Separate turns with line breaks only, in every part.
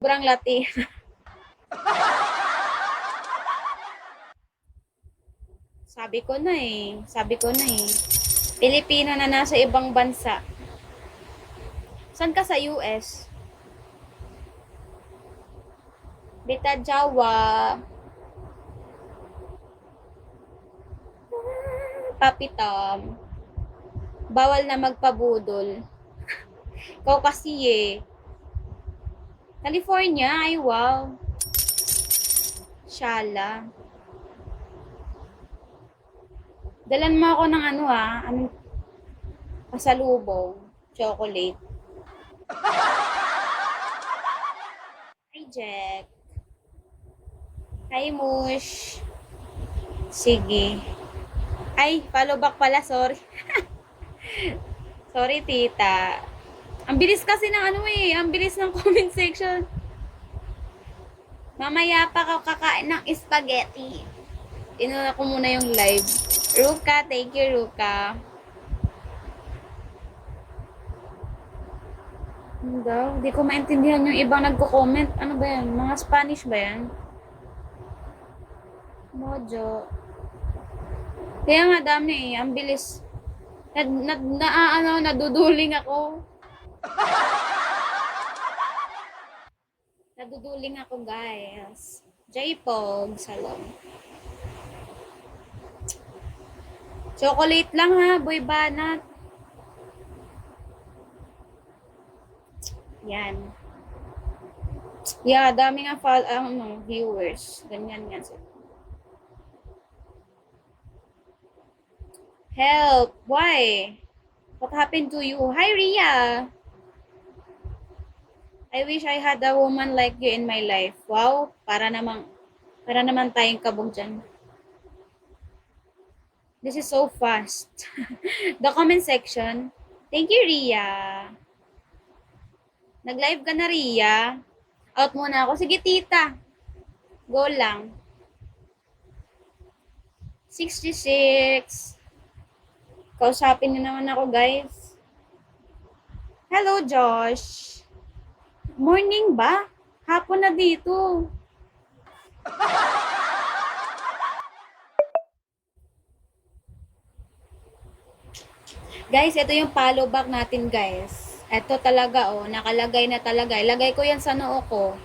Sobrang lati. Sabi ko na eh. Pilipino na nasa ibang bansa. Saan ka sa US? Bita Jawa. Papi Tom. Bawal na magpabudol. Ikaw kasi eh. California, ay wow. Shala. Dalan mo ako ng anong pasalubong. Chocolate. Hi, Jack. Hi, Mush. Sige. Ay, follow back pala, sorry. Sorry, tita. Ang bilis kasi ng ang bilis ng comment section. Mamaya pa ako kakain ng spaghetti. Inuna ko muna yung live. Ruka, thank you, Ruka. Ano daw? Hindi ko maintindihan yung ibang nagko-comment. Ano ba yan? Mga Spanish ba yan? Mojo. Kaya nga dami eh. Ang bilis. Naduduling ako. Naduduling ako, guys. J-Pog, salon. Chocolate lang ha, boy banat. Yan. Yeah, dami nga viewers. Ganyan yan. Help! Why? What happened to you? Hi, Ria! I wish I had a woman like you in my life. Wow, para naman tayong kabog dyan. This is so fast. The comment section. Thank you, Ria. Nag-live ka na, Ria. Out muna ako. Sige, tita. Go lang. 66. Kausapin niyo naman ako, guys. Hello, Josh. Morning ba? Hapon na dito. Guys, ito yung follow back natin, guys. Ito talaga, oh. Nakalagay na talaga. Ilagay ko yan sa noo ko.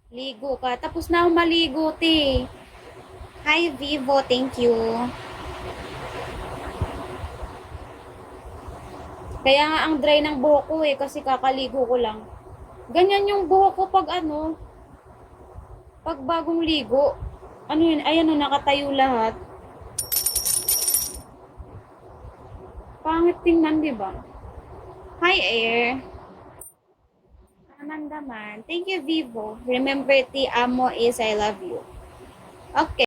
Ligo ka. Tapos na ako maligo, te. Hi, Vivo. Thank you. Kaya nga ang dry ng buhok ko eh. Kasi kakaligo ko lang. Ganyan yung buhok ko pag pag bagong ligo. Ano yun? Ayan o, nakatayo lahat. Pangit tingnan, di ba? Hi, Air. Naman naman. Thank you, Vivo. Remember, ti amo is I love you. Okay.